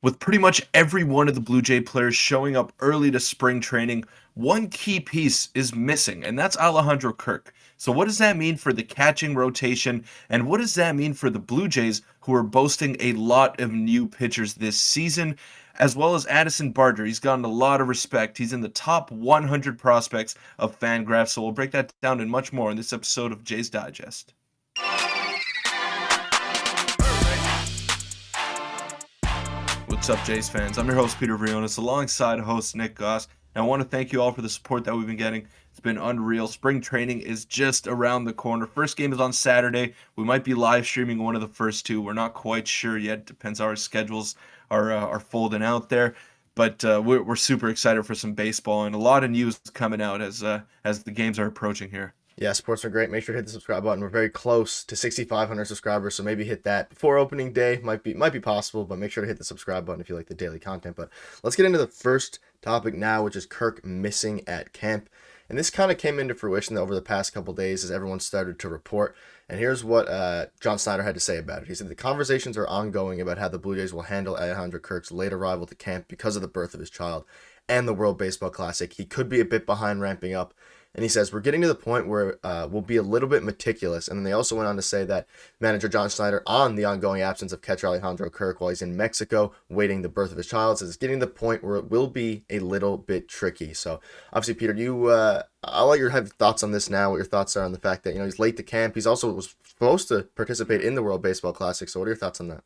With pretty much every one of the Blue Jay players showing up early to spring training, one key piece is missing, and that's Alejandro Kirk. So, what does that mean for the catching rotation, and what does that mean for the Blue Jays, who are boasting a lot of new pitchers this season, as well as Addison Barger? He's gotten a lot of respect. He's in the top 100 prospects of Fangraphs, so we'll break that down and much more in this episode of Jays Digest. What's up, Jays fans? I'm your host, Peter Vryonis, alongside host Nick Gosse. And I want to thank you all for the support that we've been getting. It's been unreal. Spring training is just around the corner. First game is on Saturday. We might be live streaming one of the first two. We're not quite sure yet. Depends how our schedules are folding out there. But we're super excited for some baseball and a lot of news coming out as the games are approaching here. Yeah, sports are great. Make sure to hit the subscribe button. We're very close to 6,500 subscribers, so maybe hit that before opening day. Might be possible, but make sure to hit the subscribe button if you like the daily content. But let's get into the first topic now, which is Kirk missing at camp. And this kind of came into fruition over the past couple days as everyone started to report. And here's what John Snyder had to say about it. He said the conversations are ongoing about how the Blue Jays will handle Alejandro Kirk's late arrival to camp because of the birth of his child and the World Baseball Classic. He could be a bit behind ramping up. And he says, we're getting to the point where we'll be a little bit meticulous. And then they also went on to say that manager John Snyder, on the ongoing absence of catcher Alejandro Kirk while he's in Mexico waiting the birth of his child, says it's getting to the point where it will be a little bit tricky. So obviously, Peter, I'll let you have thoughts on this now, what your thoughts are on the fact that, he's late to camp. He's also was supposed to participate in the World Baseball Classic. So what are your thoughts on that?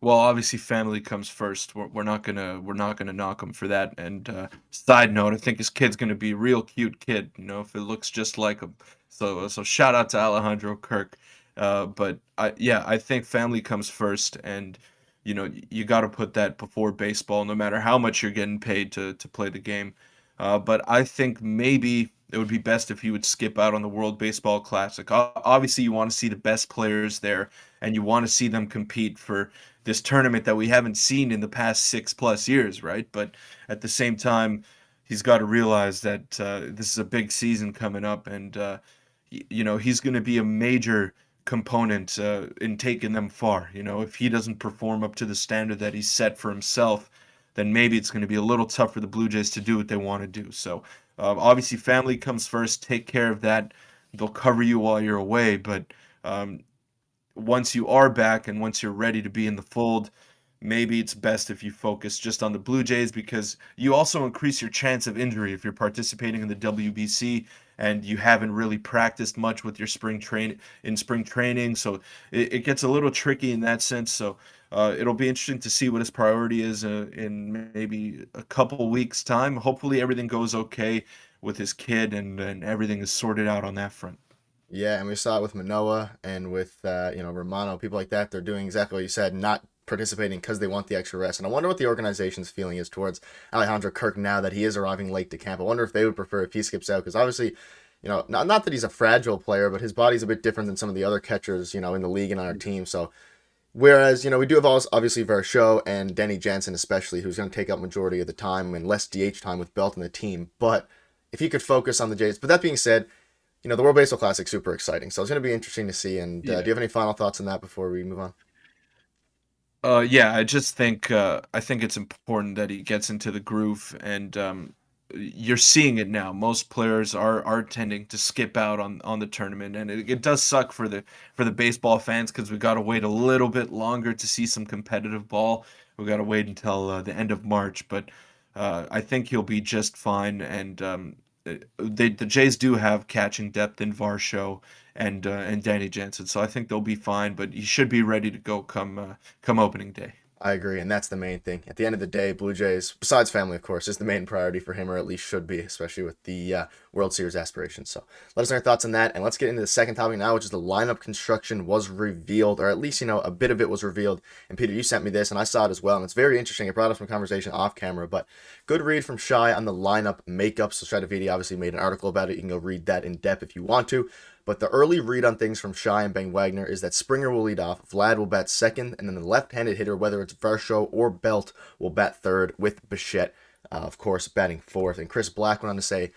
Well, obviously, family comes first. We're not gonna knock him for that. And side note, I think his kid's gonna be a real cute kid. If it looks just like him. So shout out to Alejandro Kirk. But I think family comes first, and you got to put that before baseball, no matter how much you're getting paid to play the game. But I think maybe it would be best if he would skip out on the World Baseball Classic. Obviously, you want to see the best players there, and you want to see them compete for this tournament that we haven't seen in the past 6+ years, right? But at the same time, he's got to realize that this is a big season coming up, and he's going to be a major component in taking them far. If he doesn't perform up to the standard that he's set for himself, then maybe it's going to be a little tough for the Blue Jays to do what they want to do. So obviously, family comes first. Take care of that. They'll cover you while you're away, but um, once you are back and once you're ready to be in the fold, maybe it's best if you focus just on the Blue Jays, because you also increase your chance of injury if you're participating in the WBC and you haven't really practiced much with your spring training. So it gets a little tricky in that sense. So it'll be interesting to see what his priority is in maybe a couple weeks' time. Hopefully everything goes okay with his kid and everything is sorted out on that front. Yeah, and we saw it with Manoah and with Romano, people like that. They're doing exactly what you said, not participating because they want the extra rest. And I wonder what the organization's feeling is towards Alejandro Kirk now that he is arriving late to camp. I wonder if they would prefer if he skips out because obviously, not that he's a fragile player, but his body's a bit different than some of the other catchers, in the league and on our team. So whereas, we do have obviously Varsho and Denny Jansen especially, who's going to take up majority of the time and less DH time with Belt in the team. But if he could focus on the Jays. But that being said, the World Baseball Classic super exciting, so it's going to be interesting to see. And do Yeah. you have any final thoughts on that before we move on? Yeah, I think it's important that he gets into the groove, and you're seeing it now. Most players are tending to skip out on the tournament, and it does suck for the baseball fans because we got to wait a little bit longer to see some competitive ball. We got to wait until the end of March, but I think he'll be just fine. And the Jays do have catching depth in Varsho and Danny Jansen, so I think they'll be fine. But he should be ready to go come opening day. I agree, and that's the main thing. At the end of the day, Blue Jays, besides family, of course, is the main priority for him, or at least should be, especially with the World Series aspirations. So let us know your thoughts on that, and let's get into the second topic now, which is the lineup construction was revealed, or at least, a bit of it was revealed. And Peter, you sent me this, and I saw it as well, and it's very interesting. It brought up some conversation off camera, but good read from Shy on the lineup makeup. So Shai Davidi obviously made an article about it. You can go read that in depth if you want to. But the early read on things from Shy and Ben Wagner is that Springer will lead off, Vlad will bat second, and then the left-handed hitter, whether it's Varsho or Belt, will bat third, with Bichette, of course, batting fourth. And Chris Black went on to say,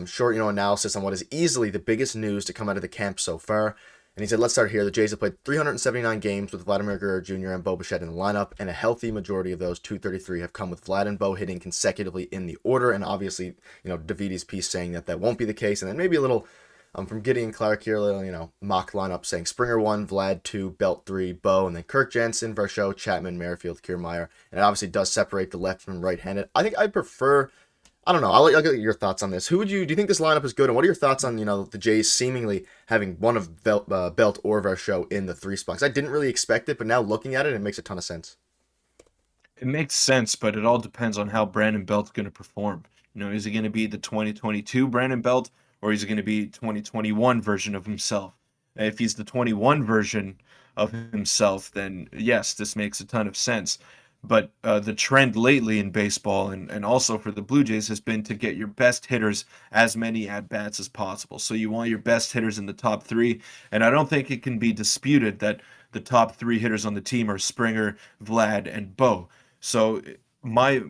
short, analysis on what is easily the biggest news to come out of the camp so far. And he said, let's start here. The Jays have played 379 games with Vladimir Guerrero Jr. and Bo Bichette in the lineup, and a healthy majority of those 233 have come with Vlad and Bo hitting consecutively in the order. And obviously, Davidi's piece saying that that won't be the case. And then maybe a little from Gideon Clark here, a little, mock lineup saying Springer 1, Vlad 2, Belt 3, Bo, and then Kirk Jansen, Varsho, Chapman, Merrifield, Kiermaier. And it obviously does separate the left from right-handed. I think I'd prefer, I don't know, I'll get your thoughts on this. Do you think this lineup is good? And what are your thoughts on, the Jays seemingly having one of Belt or Varsho in the 3 spots? I didn't really expect it, but now looking at it, it makes a ton of sense. It makes sense, but it all depends on how Brandon Belt's going to perform. Is he going to be the 2022 Brandon Belt, or is he going to be 2021 version of himself? If he's the 21 version of himself, then yes, this makes a ton of sense. But the trend lately in baseball and also for the Blue Jays has been to get your best hitters as many at-bats as possible. So you want your best hitters in the top 3, and I don't think it can be disputed that the top 3 hitters on the team are Springer, Vlad, and Bo. So my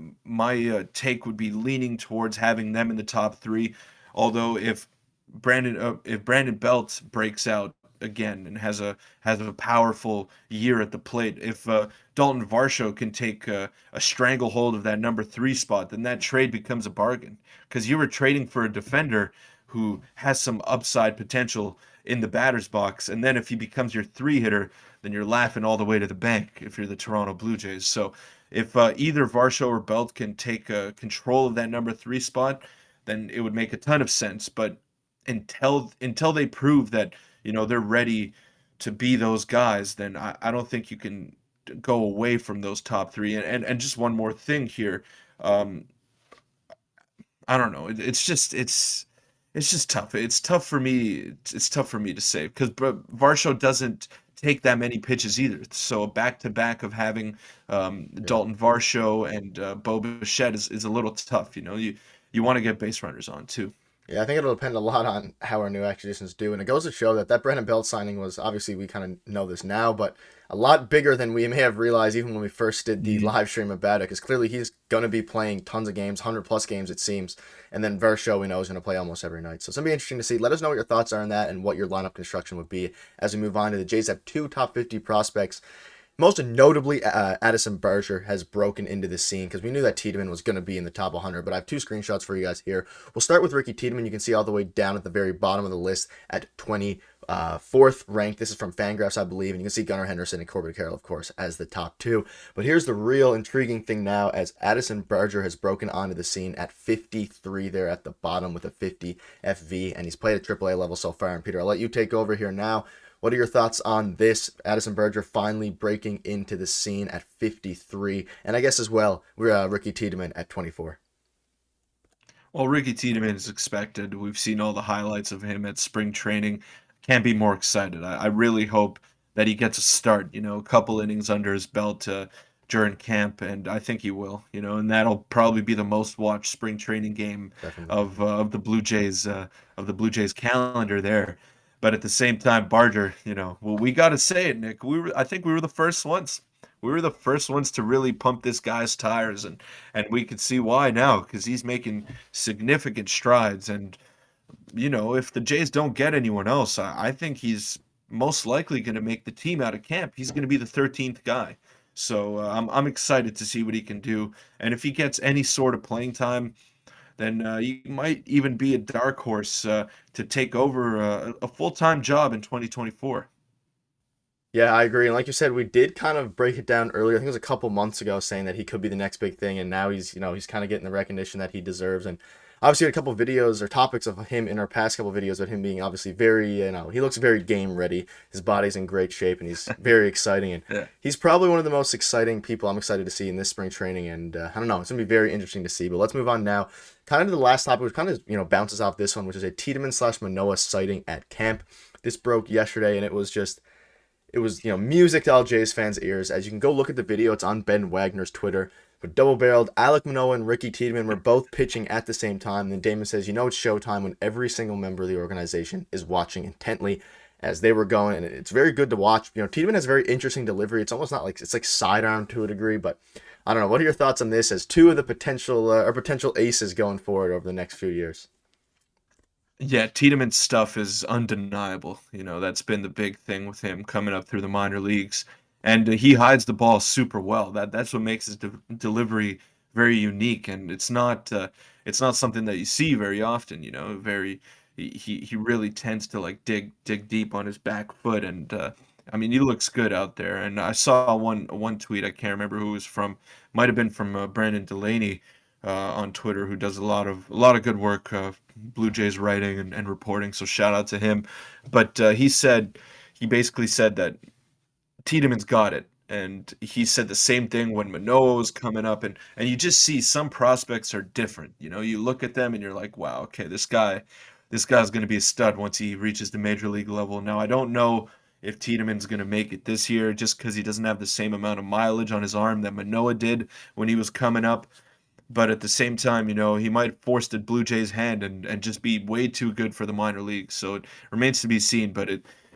take would be leaning towards having them in the top 3. Although if Brandon Belt breaks out again and has a powerful year at the plate, if Dalton Varsho can take a stranglehold of that number 3 spot, then that trade becomes a bargain because you were trading for a defender who has some upside potential in the batter's box, and then if he becomes your 3 hitter, then you're laughing all the way to the bank if you're the Toronto Blue Jays. So if either Varsho or Belt can take control of that number 3 spot, then it would make a ton of sense. But until they prove that they're ready to be those guys, then I don't think you can go away from those top 3. And just one more thing here, um, I don't know. It's just tough. It's tough for me. It's tough for me to say because Varsho doesn't take that many pitches either. So a back to back of having Yeah. Dalton Varsho and Bo Bichette is a little tough. You want to get base runners on too. Yeah, I think it'll depend a lot on how our new acquisitions do. And it goes to show that Brandon Belt signing was, obviously, we kind of know this now, but a lot bigger than we may have realized even when we first did the Mhm. live stream about it, because clearly he's going to be playing tons of games, 100 plus games, it seems. And then Varsho, we know, is going to play almost every night. So it's going to be interesting to see. Let us know what your thoughts are on that and what your lineup construction would be as we move on to the Jays have 2 top 50 prospects. Most notably, Addison Barger has broken into the scene because we knew that Tiedemann was going to be in the top 100. But I have 2 screenshots for you guys here. We'll start with Ricky Tiedemann. You can see all the way down at the very bottom of the list at 24th ranked. This is from Fangraphs, I believe. And you can see Gunnar Henderson and Corbin Carroll, of course, as the top 2. But here's the real intriguing thing now as Addison Barger has broken onto the scene at 53 there at the bottom with a 50 FV. And he's played at AAA level so far. And Peter, I'll let you take over here now. What are your thoughts on this? Addison Barger finally breaking into the scene at 53. And I guess as well, we're Ricky Tiedemann at 24. Well, Ricky Tiedemann is expected. We've seen all the highlights of him at spring training. Can't be more excited. I really hope that he gets a start, a couple innings under his belt during camp, and I think he will, and that'll probably be the most watched spring training game Definitely. of the Blue Jays calendar there. But at the same time, Barger, well, we got to say it, Nick. I think we were the first ones. We were the first ones to really pump this guy's tires, and we can see why now because he's making significant strides. And if the Jays don't get anyone else, I think he's most likely going to make the team out of camp. He's going to be the 13th guy. So I'm excited to see what he can do. And if he gets any sort of playing time, then he might even be a dark horse to take over a full-time job in 2024. Yeah, I agree. And like you said, we did kind of break it down earlier. I think it was a couple months ago saying that he could be the next big thing. And now he's kind of getting the recognition that he deserves. And obviously, we had a couple videos or topics of him in our past couple videos of him being obviously very, he looks very game ready. His body's in great shape and he's very exciting. And Yeah. he's probably one of the most exciting people I'm excited to see in this spring training. And I don't know, it's going to be very interesting to see. But let's move on now. Kind of to the last topic, which kind of, bounces off this one, which is a Tiedemann / Manoah sighting at camp. This broke yesterday and it was music to all Jays fans' ears. As you can go look at the video, it's on Ben Wagner's Twitter. But double-barreled, Alek Manoah and Ricky Tiedemann were both pitching at the same time. And then Damon says, it's showtime when every single member of the organization is watching intently as they were going. And it's very good to watch. Tiedemann has a very interesting delivery. It's almost not like, it's like sidearm to a degree. But I don't know. What are your thoughts on this as 2 of the potential aces going forward over the next few years? Yeah, Tiedemann's stuff is undeniable. That's been the big thing with him coming up through the minor leagues, and he hides the ball super well. That's what makes his delivery very unique, and it's not something that you see very often. Very he really tends to like dig deep on his back foot, and I mean he looks good out there. And I saw one tweet, I can't remember who it was from, might have been from Brandon Delaney on Twitter, who does a lot of good work, Blue Jays writing and reporting. So shout out to him. But he basically said that Tiedemann's got it, and he said the same thing when Manoah was coming up, and you just see some prospects are different. You look at them and you're like, wow, okay, this guy's going to be a stud once he reaches the major league level. Now I don't know if Tiedemann's going to make it this year, just because he doesn't have the same amount of mileage on his arm that Manoah did when he was coming up. But at the same time, he might force the Blue Jays' hand and just be way too good for the minor leagues. So it remains to be seen. But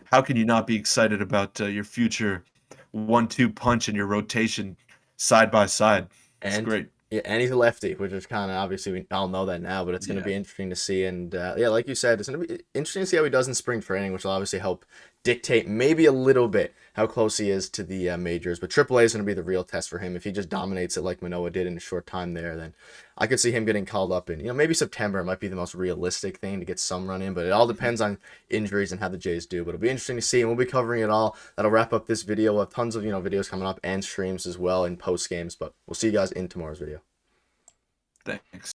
how can you not be excited about your future 1-2 punch and your rotation side by side? It's And great. yeah, and he's a lefty, which is kind of obviously we all know that now, but it's going to Yeah. be interesting to see. And yeah, like you said, it's going to be interesting to see how he does in spring training, which will obviously help dictate maybe a little bit how close he is to the majors. But AAA is going to be the real test for him. If he just dominates it like Manoah did in a short time there, then I could see him getting called up in, maybe September might be the most realistic thing to get some run in, but it all Mhm. depends on injuries and how the Jays do. But it'll be interesting to see, and we'll be covering it all. That'll wrap up this video. We'll have tons of, videos coming up and streams as well in post games, but we'll see you guys in tomorrow's video. Thanks.